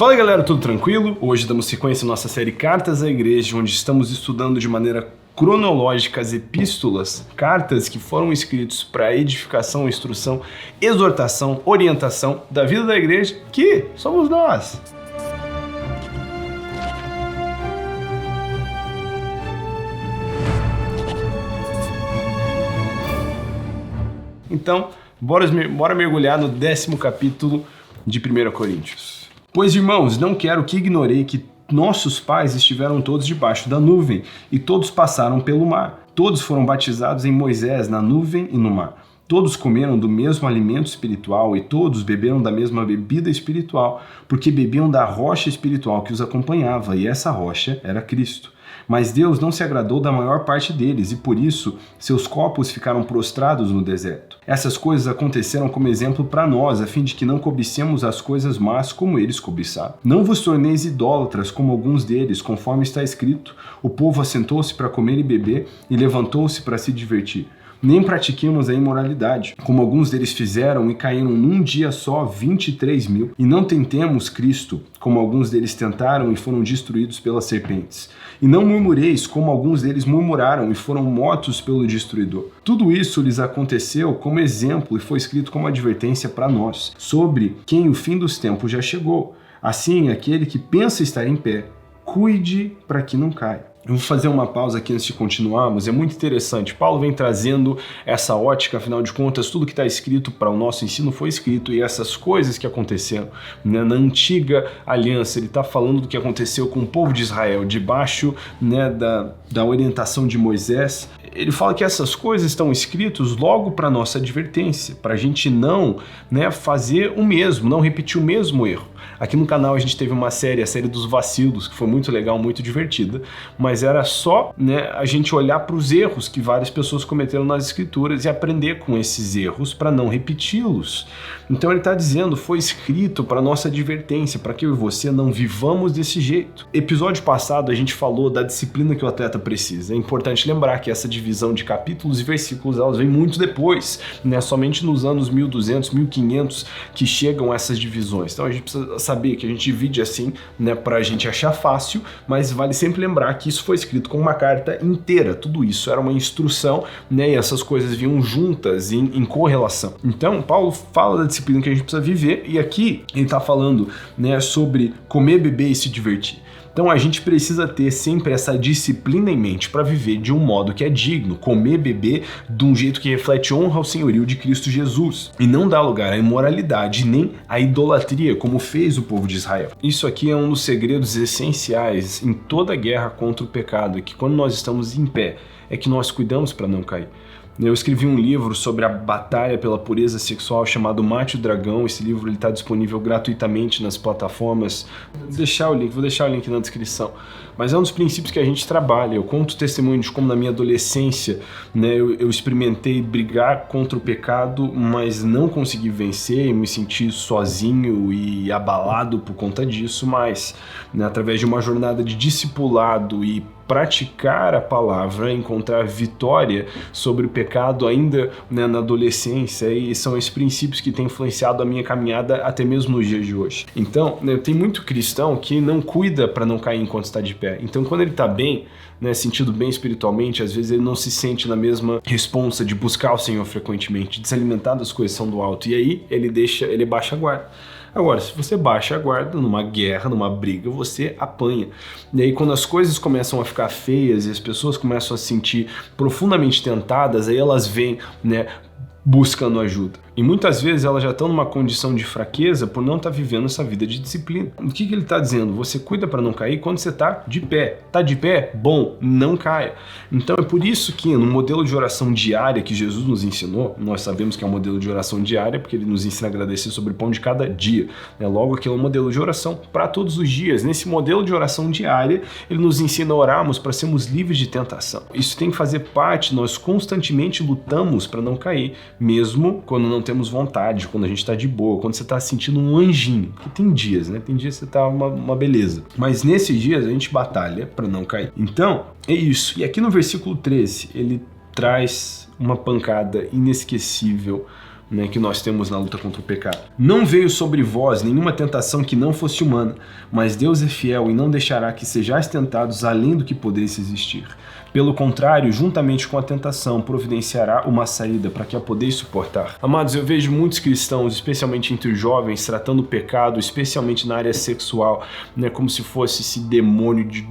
Fala galera, tudo tranquilo? Hoje damos sequência à nossa série Cartas à Igreja, onde estamos estudando de maneira cronológica as epístolas, cartas que foram escritas para edificação, instrução, exortação, orientação da vida da igreja, que somos nós. Então, bora mergulhar no 10º capítulo de 1 Coríntios. Pois, irmãos, não quero que ignorei que nossos pais estiveram todos debaixo da nuvem e todos passaram pelo mar. Todos foram batizados em Moisés na nuvem e no mar. Todos comeram do mesmo alimento espiritual e todos beberam da mesma bebida espiritual, porque bebiam da rocha espiritual que os acompanhava, e essa rocha era Cristo. Mas Deus não se agradou da maior parte deles, e por isso seus corpos ficaram prostrados no deserto. Essas coisas aconteceram como exemplo para nós, a fim de que não cobicemos as coisas más como eles cobiçaram. Não vos torneis idólatras como alguns deles, conforme está escrito: o povo assentou-se para comer e beber, e levantou-se para se divertir. Nem pratiquemos a imoralidade, como alguns deles fizeram e caíram num dia só 23.000. E não tentemos Cristo, como alguns deles tentaram e foram destruídos pelas serpentes. E não murmureis, como alguns deles murmuraram e foram mortos pelo destruidor. Tudo isso lhes aconteceu como exemplo e foi escrito como advertência para nós, sobre quem o fim dos tempos já chegou. Assim, aquele que pensa estar em pé, cuide para que não caia. Eu vou fazer uma pausa aqui antes de continuarmos, é muito interessante. Paulo vem trazendo essa ótica, afinal de contas, tudo que está escrito para o nosso ensino foi escrito, e essas coisas que aconteceram na antiga aliança, ele está falando do que aconteceu com o povo de Israel, debaixo da orientação de Moisés. Ele fala que essas coisas estão escritas logo para nossa advertência, para a gente não fazer o mesmo, não repetir o mesmo erro. Aqui no canal a gente teve uma série, a série dos vacilos, que foi muito legal, muito divertida, mas era só a gente olhar para os erros que várias pessoas cometeram nas escrituras e aprender com esses erros para não repeti-los. Então ele está dizendo, foi escrito para nossa advertência, para que eu e você não vivamos desse jeito. Episódio passado a gente falou da disciplina que o atleta precisa. É importante lembrar que essa divisão de capítulos e versículos, elas vem muito depois, somente nos anos 1200, 1500 que chegam essas divisões. Então a gente precisa saber que a gente divide assim, para a gente achar fácil, mas vale sempre lembrar que isso foi escrito com uma carta inteira. Tudo isso era uma instrução, e essas coisas vinham juntas, em correlação. Então Paulo fala da disciplina que a gente precisa viver, e aqui ele está falando sobre comer, beber e se divertir. Então a gente precisa ter sempre essa disciplina em mente para viver de um modo que é digno, comer, beber de um jeito que reflete honra ao senhorio de Cristo Jesus e não dá lugar à imoralidade nem à idolatria, como fez o povo de Israel. Isso aqui é um dos segredos essenciais em toda a guerra contra o pecado, é que quando nós estamos em pé, é que nós cuidamos para não cair. Eu escrevi um livro sobre a batalha pela pureza sexual chamado Mate o Dragão. Esse livro está disponível gratuitamente nas plataformas. Vou deixar o link na descrição. Mas é um dos princípios que a gente trabalha. Eu conto testemunho de como na minha adolescência eu experimentei brigar contra o pecado, mas não consegui vencer e me senti sozinho e abalado por conta disso. Mas através de uma jornada de discipulado e praticar a palavra, encontrar vitória sobre o pecado ainda na adolescência, e são esses princípios que têm influenciado a minha caminhada até mesmo nos dias de hoje. Então, tem muito cristão que não cuida para não cair enquanto está de pé. Então, quando ele está bem, sentindo bem espiritualmente, às vezes ele não se sente na mesma responsa de buscar o Senhor frequentemente, de se alimentar das coisas que são do alto, e aí ele baixa a guarda. Agora, se você baixa a guarda numa guerra, numa briga, você apanha. E aí quando as coisas começam a ficar feias e as pessoas começam a se sentir profundamente tentadas, aí elas vêm, buscando ajuda. E muitas vezes elas já estão numa condição de fraqueza por não estar vivendo essa vida de disciplina. O que ele está dizendo? Você cuida para não cair quando você está de pé. Está de pé? Bom, não caia. Então é por isso que no modelo de oração diária que Jesus nos ensinou, nós sabemos que é um modelo de oração diária porque ele nos ensina a agradecer sobre o pão de cada dia. Logo que é um modelo de oração para todos os dias. Nesse modelo de oração diária, ele nos ensina a orarmos para sermos livres de tentação. Isso tem que fazer parte, nós constantemente lutamos para não cair, mesmo quando não temos vontade, quando a gente está de boa, quando você está sentindo um anjinho. Porque tem dias, Tem dias que você está uma beleza. Mas nesses dias a gente batalha para não cair. Então, é isso. E aqui no versículo 13, ele traz uma pancada inesquecível né, que nós temos na luta contra o pecado. Não veio sobre vós nenhuma tentação que não fosse humana, mas Deus é fiel e não deixará que sejais tentados além do que podeis resistir. Pelo contrário, juntamente com a tentação, providenciará uma saída para que a podeis suportar. Amados, eu vejo muitos cristãos, especialmente entre os jovens, tratando o pecado, especialmente na área sexual, né, como se fosse esse demônio de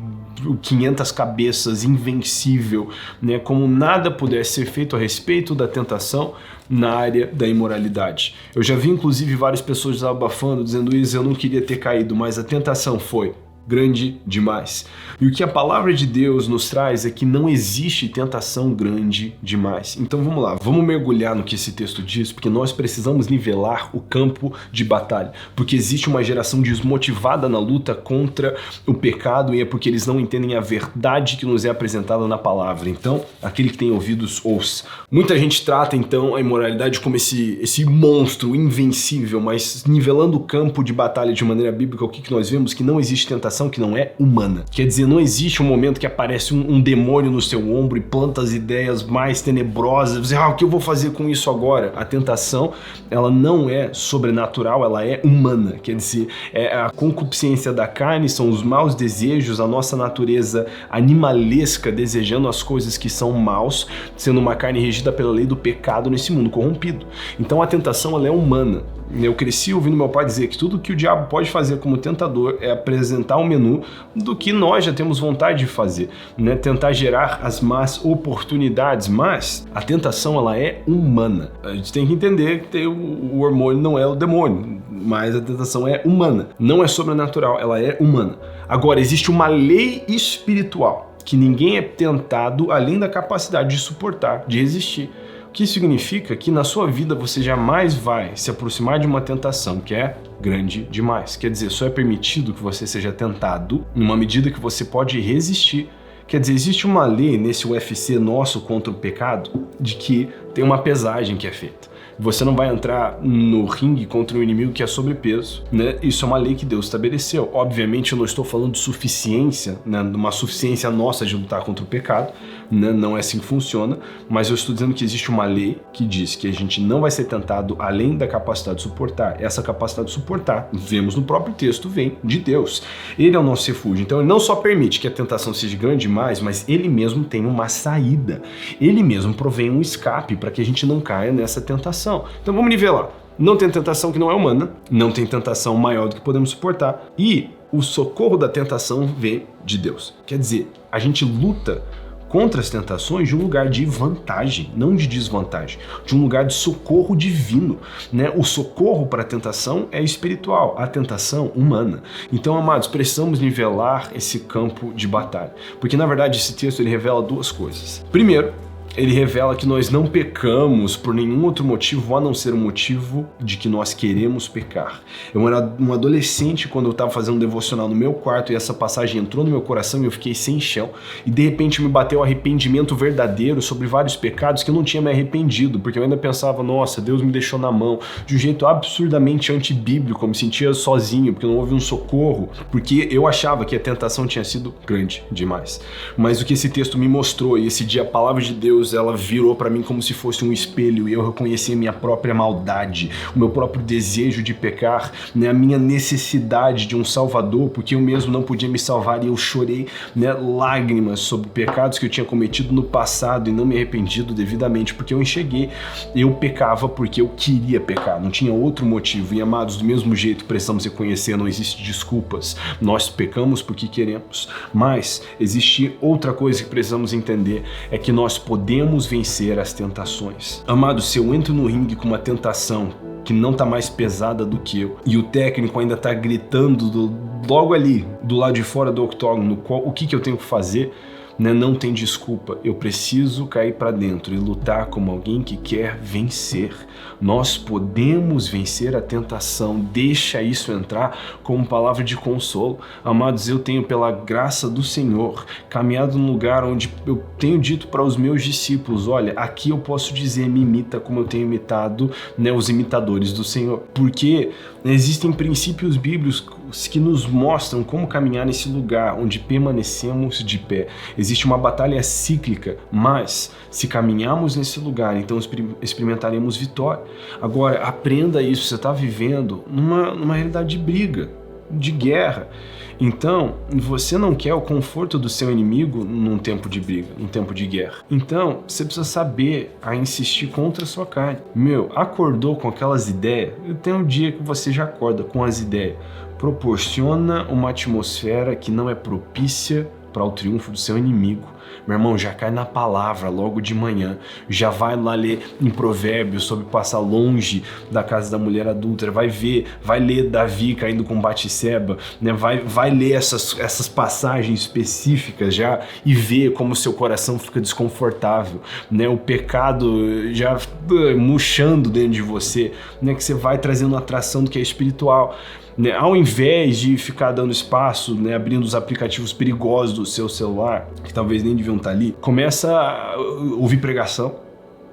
500 cabeças, invencível, né, como nada pudesse ser feito a respeito da tentação na área da imoralidade. Eu já vi inclusive várias pessoas desabafando, dizendo isso, eu não queria ter caído, mas a tentação foi grande demais. E o que a palavra de Deus nos traz é que não existe tentação grande demais. Então vamos lá, vamos mergulhar no que esse texto diz, porque nós precisamos nivelar o campo de batalha, porque existe uma geração desmotivada na luta contra o pecado e é porque eles não entendem a verdade que nos é apresentada na palavra. Então, aquele que tem ouvidos, ouça. Muita gente trata então a imoralidade como esse monstro invencível, mas nivelando o campo de batalha de maneira bíblica, o que nós vemos? Que não existe tentação que não é humana. Quer dizer, não existe um momento que aparece um demônio no seu ombro e planta as ideias mais tenebrosas. Você, o que eu vou fazer com isso agora? A tentação, ela não é sobrenatural, ela é humana. Quer dizer, é a concupiscência da carne, são os maus desejos, a nossa natureza animalesca desejando as coisas que são maus, sendo uma carne regida pela lei do pecado nesse mundo corrompido. Então a tentação, ela é humana. Eu cresci ouvindo meu pai dizer que tudo que o diabo pode fazer como tentador é apresentar um menu do que nós já temos vontade de fazer, né? Tentar gerar as más oportunidades, mas a tentação, ela é humana. A gente tem que entender que o hormônio não é o demônio, mas a tentação é humana, não é sobrenatural, ela é humana. Agora, existe uma lei espiritual que ninguém é tentado além da capacidade de suportar, de resistir. O que significa que na sua vida você jamais vai se aproximar de uma tentação que é grande demais. Quer dizer, só é permitido que você seja tentado numa medida que você pode resistir. Quer dizer, existe uma lei nesse UFC nosso contra o pecado de que tem uma pesagem que é feita. Você não vai entrar no ringue contra um inimigo que é sobrepeso, né? Isso é uma lei que Deus estabeleceu. Obviamente eu não estou falando de suficiência, né? De uma suficiência nossa de lutar contra o pecado, né? Não é assim que funciona, mas eu estou dizendo que existe uma lei que diz que a gente não vai ser tentado além da capacidade de suportar. Essa capacidade de suportar, vemos no próprio texto, vem de Deus. Ele é o nosso refúgio. Então ele não só permite que a tentação seja grande demais, mas ele mesmo tem uma saída. Ele mesmo provém um escape para que a gente não caia nessa tentação. Então vamos nivelar. Não tem tentação que não é humana, não tem tentação maior do que podemos suportar e o socorro da tentação vem de Deus. Quer dizer, a gente luta contra as tentações de um lugar de vantagem, não de desvantagem, de um lugar de socorro divino, né? O socorro para a tentação é espiritual, a tentação humana. Então, amados, precisamos nivelar esse campo de batalha, porque na verdade esse texto ele revela duas coisas. Primeiro, ele revela que nós não pecamos por nenhum outro motivo a não ser o motivo de que nós queremos pecar. Eu era um adolescente quando eu estava fazendo um devocional no meu quarto e essa passagem entrou no meu coração e eu fiquei sem chão e de repente me bateu um arrependimento verdadeiro sobre vários pecados que eu não tinha me arrependido, porque eu ainda pensava, nossa, Deus me deixou na mão, de um jeito absurdamente antibíblico, eu me sentia sozinho, porque não houve um socorro, porque eu achava que a tentação tinha sido grande demais. Mas o que esse texto me mostrou, e esse dia a palavra de Deus ela virou para mim como se fosse um espelho e eu reconheci a minha própria maldade, o meu próprio desejo de pecar, né, a minha necessidade de um salvador, porque eu mesmo não podia me salvar e eu chorei, né, lágrimas sobre pecados que eu tinha cometido no passado e não me arrependido devidamente, porque eu enxerguei, eu pecava porque eu queria pecar, não tinha outro motivo. E amados, do mesmo jeito precisamos reconhecer, não existe desculpas, nós pecamos porque queremos, mas existe outra coisa que precisamos entender, é que nós podemos vencer as tentações. Amado, se eu entro no ringue com uma tentação que não tá mais pesada do que eu, e o técnico ainda tá gritando logo ali, do lado de fora do octógono, o que eu tenho que fazer, né? Não tem desculpa, eu preciso cair para dentro e lutar como alguém que quer vencer. Nós podemos vencer a tentação, deixa isso entrar como palavra de consolo. Amados, eu tenho pela graça do Senhor caminhado num lugar onde eu tenho dito para os meus discípulos, olha, aqui eu posso dizer, me imita como eu tenho imitado, né, os imitadores do Senhor, porque existem princípios bíblicos inimigos que nos mostram como caminhar nesse lugar onde permanecemos de pé. Existe uma batalha cíclica, mas se caminharmos nesse lugar, então experimentaremos vitória. Agora, aprenda isso, você está vivendo numa realidade de briga, de guerra. Então, você não quer o conforto do seu inimigo num tempo de briga, num tempo de guerra. Então, você precisa saber a insistir contra a sua carne. Acordou com aquelas ideias? Tem um dia que você já acorda com as ideias. Proporciona uma atmosfera que não é propícia para o triunfo do seu inimigo. Meu irmão, já cai na palavra logo de manhã, já vai lá ler em Provérbios sobre passar longe da casa da mulher adúltera, vai ler Davi caindo com Batseba, né? vai ler essas passagens específicas já e ver como o seu coração fica desconfortável, né? O pecado já murchando dentro de você, né? Que você vai trazendo atração do que é espiritual. Né, ao invés de ficar dando espaço, né, abrindo os aplicativos perigosos do seu celular, que talvez nem deviam estar ali, começa a ouvir pregação,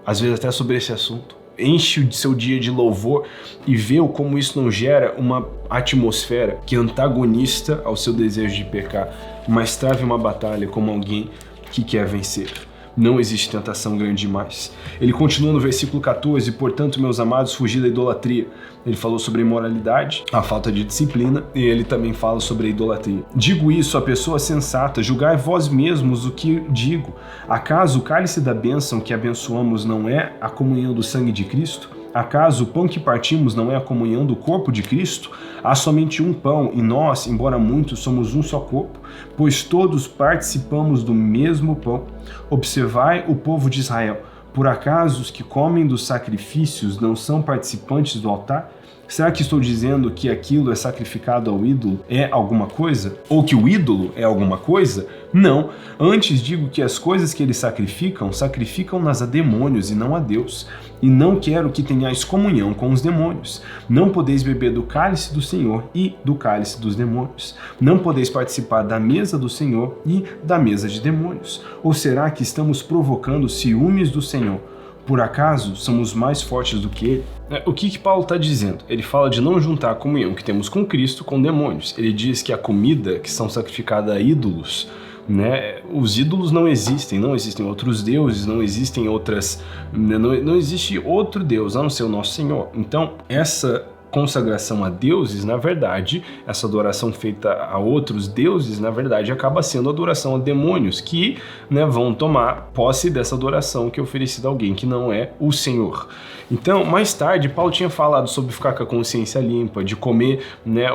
às vezes até sobre esse assunto. Enche o seu dia de louvor e vê como isso não gera uma atmosfera que é antagonista ao seu desejo de pecar, mas trave uma batalha como alguém que quer vencer. Não existe tentação grande demais. Ele continua no versículo 14, portanto, meus amados, fugi da idolatria. Ele falou sobre a imoralidade, a falta de disciplina, e ele também fala sobre a idolatria. Digo isso a pessoa sensata, julgai vós mesmos o que digo. Acaso o cálice da bênção que abençoamos não é a comunhão do sangue de Cristo? Acaso o pão que partimos não é a comunhão do corpo de Cristo? Há somente um pão, e nós, embora muitos, somos um só corpo, pois todos participamos do mesmo pão. Observai o povo de Israel. Por acaso os que comem dos sacrifícios não são participantes do altar? Será que estou dizendo que aquilo é sacrificado ao ídolo é alguma coisa? Ou que o ídolo é alguma coisa? Não. Antes digo que as coisas que eles sacrificam-nas a demônios e não a Deus. E não quero que tenhais comunhão com os demônios. Não podeis beber do cálice do Senhor e do cálice dos demônios. Não podeis participar da mesa do Senhor e da mesa de demônios. Ou será que estamos provocando ciúmes do Senhor? Por acaso somos mais fortes do que ele? O que Paulo está dizendo? Ele fala de não juntar a comunhão que temos com Cristo com demônios. Ele diz que a comida que são sacrificadas a ídolos, né? Os ídolos não existem outros deuses, não existem outras, não existe outro Deus a não ser o nosso Senhor. Então, essa consagração a deuses, na verdade, essa adoração feita a outros deuses, na verdade, acaba sendo adoração a demônios que, né, vão tomar posse dessa adoração que é oferecida a alguém que não é o Senhor. Então, mais tarde, Paulo tinha falado sobre ficar com a consciência limpa, de comer, né,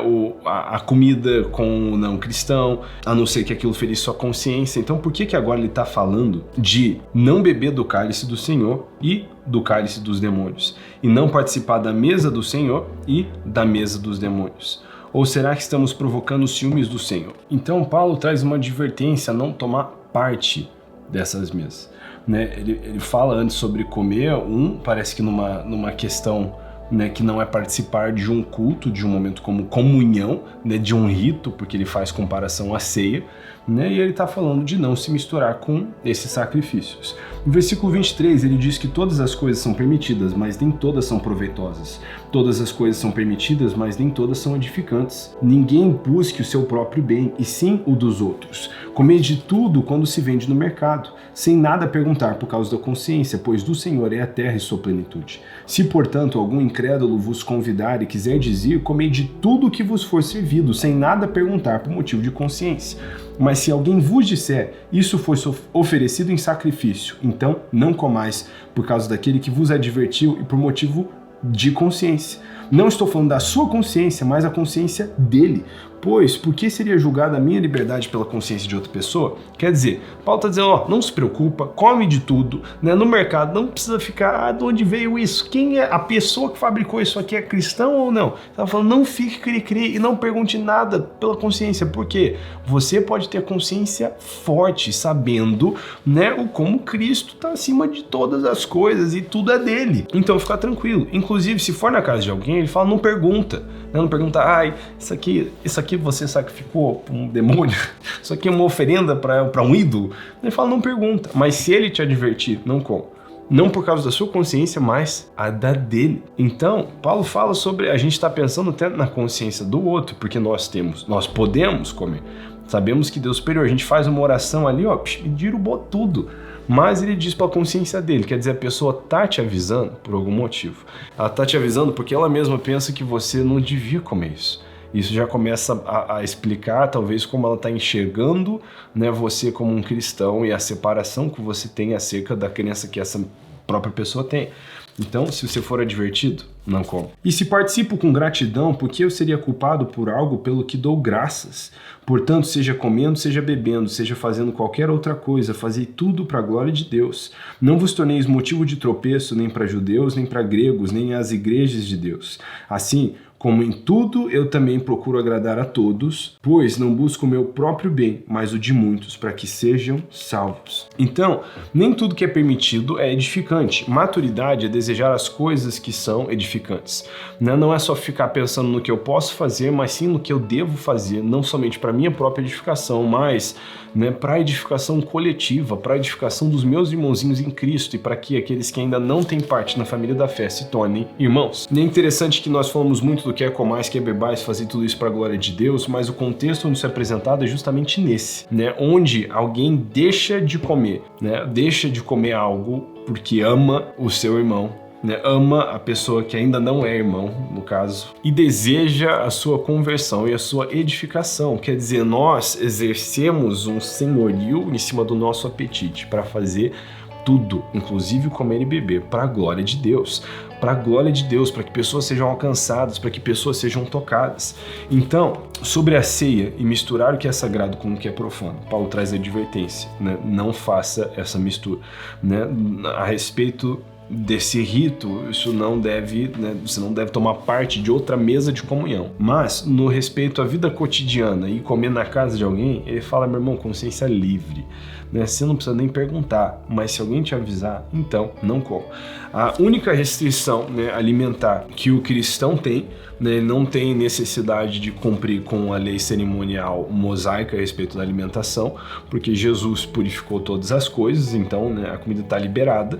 a comida com o não cristão, a não ser que aquilo ferisse sua consciência. Então, por que agora ele está falando de não beber do cálice do Senhor e do cálice dos demônios, e não participar da mesa do Senhor e da mesa dos demônios? Ou será que estamos provocando os ciúmes do Senhor? Então, Paulo traz uma advertência a não tomar parte dessas mesas. Né? Ele fala antes sobre comer, parece que numa questão, né, que não é participar de um culto, de um momento como comunhão, né, de um rito, porque ele faz comparação à ceia, né, e ele está falando de não se misturar com esses sacrifícios. No versículo 23, ele diz que todas as coisas são permitidas, mas nem todas são proveitosas. Todas as coisas são permitidas, mas nem todas são edificantes. Ninguém busque o seu próprio bem, e sim o dos outros. Comei de tudo quando se vende no mercado, sem nada perguntar por causa da consciência, pois do Senhor é a terra e sua plenitude. Se, portanto, algum incrédulo vos convidar e quiser dizer, comei de tudo que vos for servido, sem nada perguntar por motivo de consciência. Mas se alguém vos disser, isso foi oferecido em sacrifício, então não comais por causa daquele que vos advertiu e por motivo de consciência. Não estou falando da sua consciência, mas a consciência dele. Pois, por que seria julgada a minha liberdade pela consciência de outra pessoa? Quer dizer, Paulo está dizendo, não se preocupa, come de tudo, né? No mercado não precisa ficar, de onde veio isso? Quem é a pessoa que fabricou isso aqui? É cristão ou não? Está falando, não fique cri-cri e não pergunte nada pela consciência. Por quê? Você pode ter consciência forte, sabendo, né, como Cristo está acima de todas as coisas e tudo é dele. Então fica tranquilo. Inclusive, se for na casa de alguém, ele fala, não pergunta. Né? Não pergunta, isso aqui você sacrificou para um demônio? Isso aqui é uma oferenda para um ídolo? Ele fala, não pergunta. Mas se ele te advertir, não come. não por causa da sua consciência, mas a da dele. Então, Paulo fala sobre a gente estar pensando até na consciência do outro, porque nós podemos comer. Sabemos que Deus é superior. A gente faz uma oração ali, me derrubou tudo. Mas ele diz para a consciência dele, quer dizer, a pessoa tá te avisando por algum motivo. Ela tá te avisando porque ela mesma pensa que você não devia comer isso. Isso já começa a explicar, talvez, como ela está enxergando, né, você como um cristão e a separação que você tem acerca da crença que essa própria pessoa tem. Então, se você for advertido, não come. E se participo com gratidão, porque eu seria culpado por algo pelo que dou graças. Portanto, seja comendo, seja bebendo, seja fazendo qualquer outra coisa, fazei tudo para a glória de Deus. Não vos torneis motivo de tropeço nem para judeus, nem para gregos, nem às igrejas de Deus. Assim, como em tudo eu também procuro agradar a todos, pois não busco o meu próprio bem, mas o de muitos, para que sejam salvos. Então, nem tudo que é permitido é edificante. Maturidade é desejar as coisas que são edificantes. Não é só ficar pensando no que eu posso fazer, mas sim no que eu devo fazer, não somente para minha própria edificação, mas para a edificação coletiva, para a edificação dos meus irmãozinhos em Cristo e para que aqueles que ainda não têm parte na família da fé se tornem irmãos. E é interessante que nós falamos muito do quer comais, quer bebais, fazer tudo isso para a glória de Deus, mas o contexto onde isso é apresentado é justamente nesse, onde alguém deixa de comer, deixa de comer algo porque ama o seu irmão, ama a pessoa que ainda não é irmão, no caso, e deseja a sua conversão e a sua edificação. Quer dizer, nós exercemos um senhorio em cima do nosso apetite para fazer tudo, inclusive comer e beber, para a glória de Deus. Para a glória de Deus, para que pessoas sejam alcançadas, para que pessoas sejam tocadas. Então, sobre a ceia e misturar o que é sagrado com o que é profano, Paulo traz a advertência, não faça essa mistura. A respeito desse rito, isso não deve, você não deve tomar parte de outra mesa de comunhão. Mas, no respeito à vida cotidiana e comer na casa de alguém, ele fala, meu irmão, consciência livre. Você não precisa nem perguntar, mas se alguém te avisar, então não coma. A única restrição alimentar que o cristão tem, ele não tem necessidade de cumprir com a lei cerimonial mosaica a respeito da alimentação, porque Jesus purificou todas as coisas, então a comida está liberada.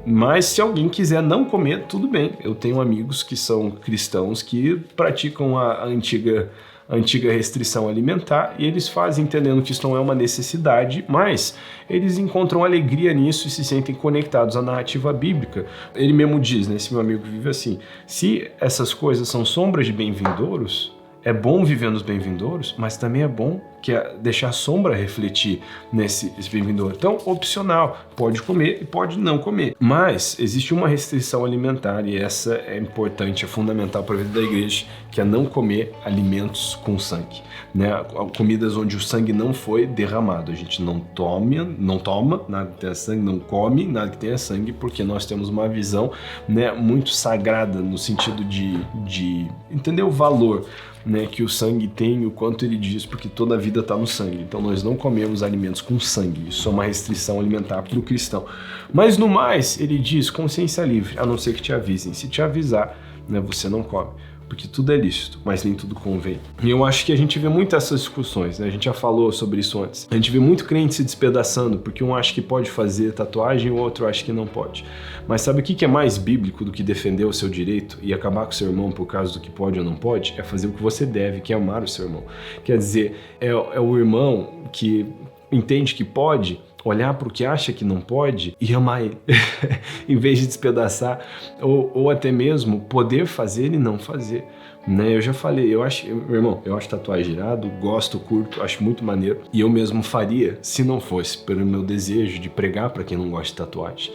Mas se alguém quiser não comer, tudo bem. Eu tenho amigos que são cristãos que praticam a antiga restrição alimentar e eles fazem entendendo que isso não é uma necessidade, mas eles encontram alegria nisso e se sentem conectados à narrativa bíblica. Ele mesmo diz, esse meu amigo vive assim, se essas coisas são sombras de bem-vindouros, é bom viver nos bem-vindouros, mas também é bom deixar a sombra refletir nesse bem-vindouro. Então, opcional, pode comer e pode não comer. Mas existe uma restrição alimentar e essa é importante, é fundamental para a vida da igreja, que é não comer alimentos com sangue. Comidas onde o sangue não foi derramado. A gente não toma nada que tenha sangue, não come nada que tenha sangue, porque nós temos uma visão muito sagrada no sentido de entender o valor que o sangue tem e o quanto ele diz, porque toda a vida está no sangue. Então nós não comemos alimentos com sangue. Isso é uma restrição alimentar para o cristão. Mas no mais, ele diz consciência livre, a não ser que te avisem. Se te avisar, você não come. Porque tudo é lícito, mas nem tudo convém. E eu acho que a gente vê muito essas discussões, a gente já falou sobre isso antes. A gente vê muito crente se despedaçando, porque um acha que pode fazer tatuagem e o outro acha que não pode. Mas sabe o que é mais bíblico do que defender o seu direito e acabar com o seu irmão por causa do que pode ou não pode? É fazer o que você deve, que é amar o seu irmão. Quer dizer, é o irmão que entende que pode olhar para o que acha que não pode e amar ele, em vez de despedaçar, ou até mesmo poder fazer e não fazer. Eu já falei, meu irmão, eu acho tatuagem irado, gosto, curto, acho muito maneiro, e eu mesmo faria se não fosse pelo meu desejo de pregar para quem não gosta de tatuagem.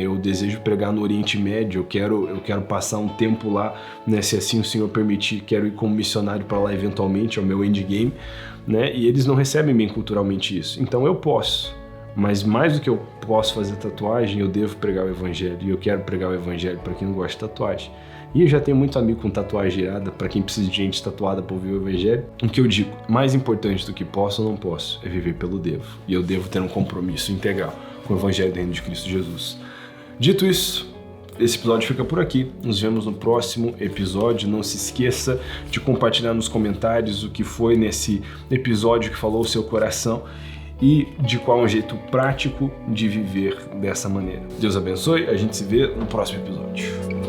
Eu desejo pregar no Oriente Médio, eu quero passar um tempo lá, se assim o Senhor permitir, quero ir como missionário para lá eventualmente, é o meu endgame, e eles não recebem bem culturalmente isso, então eu posso. Mas mais do que eu posso fazer tatuagem, eu devo pregar o evangelho. E eu quero pregar o evangelho para quem não gosta de tatuagem. E eu já tenho muito amigo com tatuagem irada, para quem precisa de gente tatuada para ouvir o evangelho. O que eu digo, mais importante do que posso ou não posso, é viver pelo devo. E eu devo ter um compromisso integral com o evangelho do reino de Cristo Jesus. Dito isso, esse episódio fica por aqui. Nos vemos no próximo episódio. Não se esqueça de compartilhar nos comentários o que foi nesse episódio que falou o seu coração. e de qual é um jeito prático de viver dessa maneira. Deus abençoe, a gente se vê no próximo episódio.